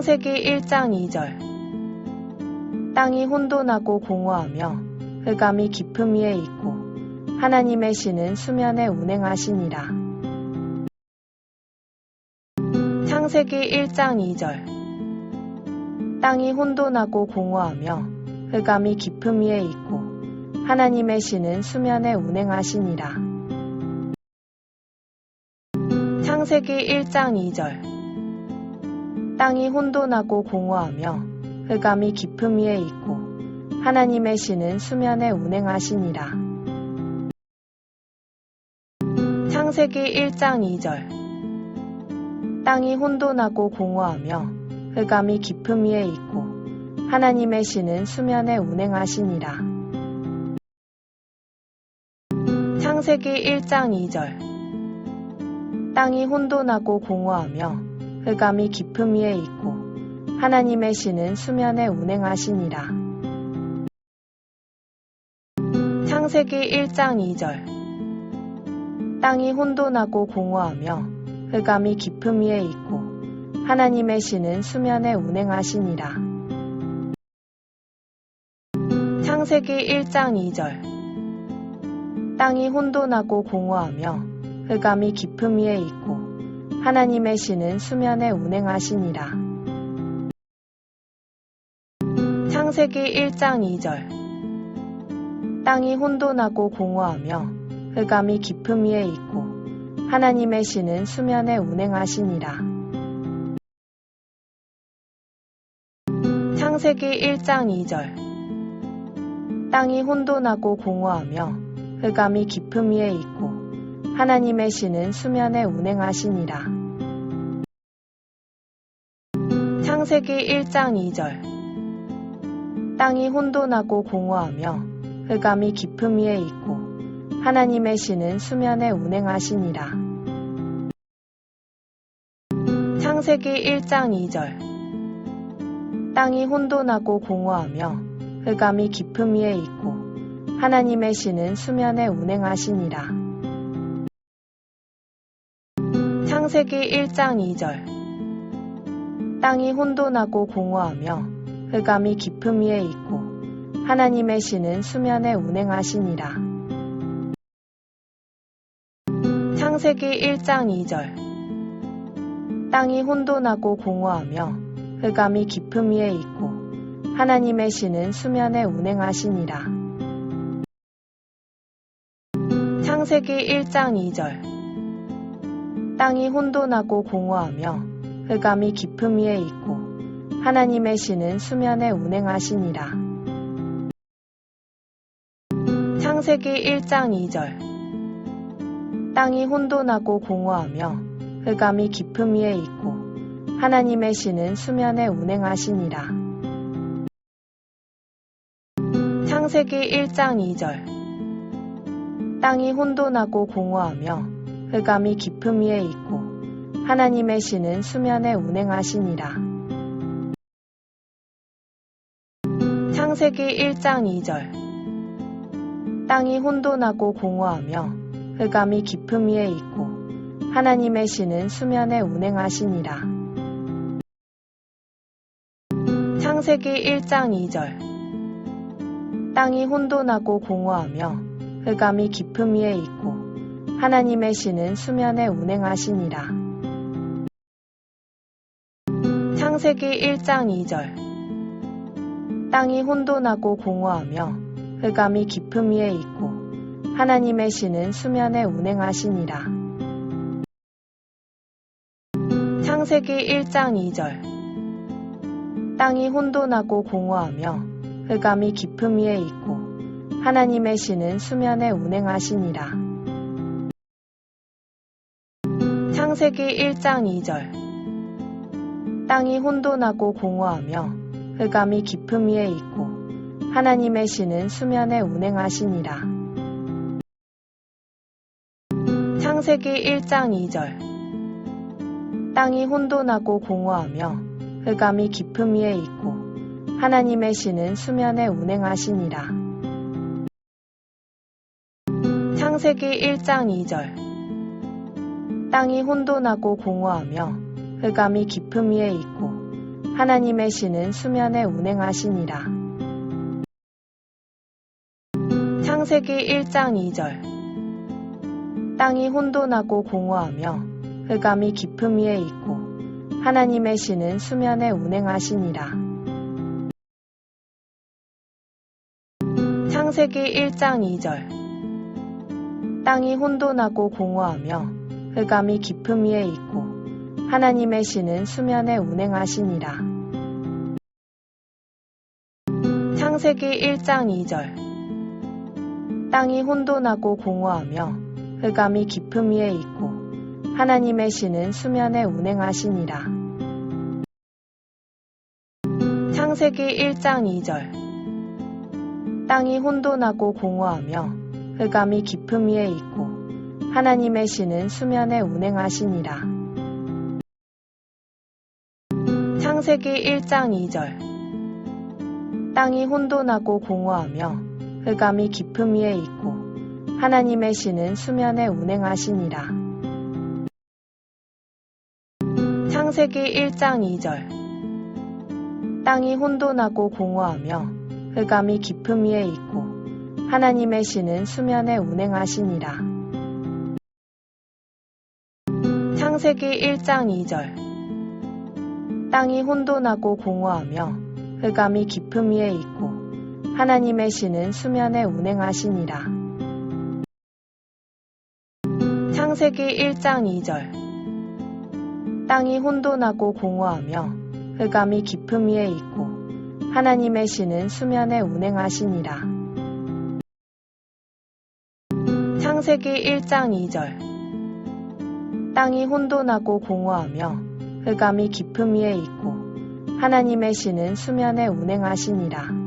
창세기 1장 2절. 땅이 혼돈하고 공허하며 흑암이 깊음 위에 있고 하나님의 신은 수면에 운행하시니라. 창세기 1장 2절. 땅이 혼돈하고 공허하며 흑암이 깊음 위에 있고 하나님의 신은 수면에 운행하시니라. 창세기 1장 2절. 땅이 혼돈하고 공허하며 흑암이 깊음 위에 있고 하나님의 신은 수면에 운행하시니라. 창세기 1장 2절. 땅이 혼돈하고 공허하며 흑암이 깊음 위에 있고 하나님의 신은 수면에 운행하시니라. 창세기 1장 2절. 땅이 혼돈하고 공허하며 흑암이 깊음 위에 있고 하나님의 신은 수면에 운행하시니라. 창세기 1장 2절. 땅이 혼돈하고 공허하며 흑암이 깊음 위에 있고 하나님의 신은 수면에 운행하시니라. 창세기 1장 2절. 땅이 혼돈하고 공허하며 흑암이 깊음 위에 있고 하나님의 신은 수면에 운행하시니라. 창세기 1장 2절. 땅이 혼돈하고 공허하며 흑암이 깊음 위에 있고 하나님의 신은 수면에 운행하시니라. 창세기 1장 2절. 땅이 혼돈하고 공허하며 흑암이 깊음 위에 있고 하나님의 신은 수면에 운행하시니라. 창세기 1장 2절. 땅이 혼돈하고 공허하며 흑암이 깊음 위에 있고 하나님의 신은 수면에 운행하시니라. 창세기 1장 2절. 땅이 혼돈하고 공허하며 흑암이 깊음 위에 있고 하나님의 신은 수면에 운행하시니라. 창세기 1장 2절. 땅이 혼돈하고 공허하며 흑암이 깊음 위에 있고 하나님의 신은 수면에 운행하시니라. 창세기 1장 2절. 땅이 혼돈하고 공허하며 흑암이 깊음 위에 있고 하나님의 신은 수면에 운행하시니라. 창세기 1장 2절. 땅이 혼돈하고 공허하며 흑암이 깊음 위에 있고 하나님의 신은 수면에 운행하시니라. 창세기 1장 2절. 땅이 혼돈하고 공허하며 흑암이 깊음 위에 있고 하나님의 신은 수면에 운행하시니라. 창세기 1장 2절. 땅이 혼돈하고 공허하며 흑암이 깊음 위에 있고 하나님의 신은 수면에 운행하시니라. 창세기 1장 2절. 땅이 혼돈하고 공허하며 흑암이 깊음 위에 있고 하나님의 신은 수면에 운행하시니라. 창세기 1장 2절. 땅이 혼돈하고 공허하며 흑암이 깊음 위에 있고 하나님의 신은 수면에 운행하시니라. 창세기 1장 2절. 땅이 혼돈하고 공허하며 흑암이 깊음 위에 있고 하나님의 신은 수면에 운행하시니라. 창세기 1장 2절. 땅이 혼돈하고 공허하며 흑암이 깊음 위에 있고 하나님의 신은 수면에 운행하시니라. 창세기 1장 2절. 땅이 혼돈하고 공허하며 흑암이 깊음 위에 있고 하나님의 신은 수면에 운행하시니라. 창세기 1장 2절. 땅이 혼돈하고 공허하며 흑암이 깊음 위에 있고 하나님의 신은 수면에 운행하시니라. 창세기 1장 2절. 땅이 혼돈하고 공허하며 흑암이 깊음 위에 있고 하나님의 신은 수면에 운행하시니라. 창세기 1장 2절. 땅이 혼돈하고 공허하며 흑암이 깊음 위에 있고 하나님의 신은 수면에 운행하시니라. 창세기 1장 2절. 땅이 혼돈하고 공허하며 흑암이 깊음 위에 있고 하나님의 신은 수면에 운행하시니라. 창세기 1장 2절. 땅이 혼돈하고 공허하며 흑암이 깊음 위에 있고 하나님의 신은 수면에 운행하시니라. 창세기 1장 2절. 땅이 혼돈하고 공허하며 흑암이 깊음 위에 있고 하나님의 신은 수면에 운행하시니라. 창세기 1장 2절. 땅이 혼돈하고 공허하며 흑암이 깊음 위에 있고 하나님의 신은 수면에 운행하시니라. 창세기 1장 2절. 땅이 혼돈하고 공허하며 흑암이 깊음 위에 있고 하나님의 신은 수면에 운행하시니라. 창세기 1장 2절. 땅이 혼돈하고 공허하며 흑암이 깊음 위에 있고 하나님의 신은 수면에 운행하시니라. 창세기 1장 2절. 땅이 혼돈하고 공허하며 흑암이 깊음 위에 있고 하나님의 신은 수면에 운행하시니라. 창세기 1장 2절. 땅이 혼돈하고 공허하며 흑암이 깊음 위에 있고 하나님의 신은 수면에 운행하시니라.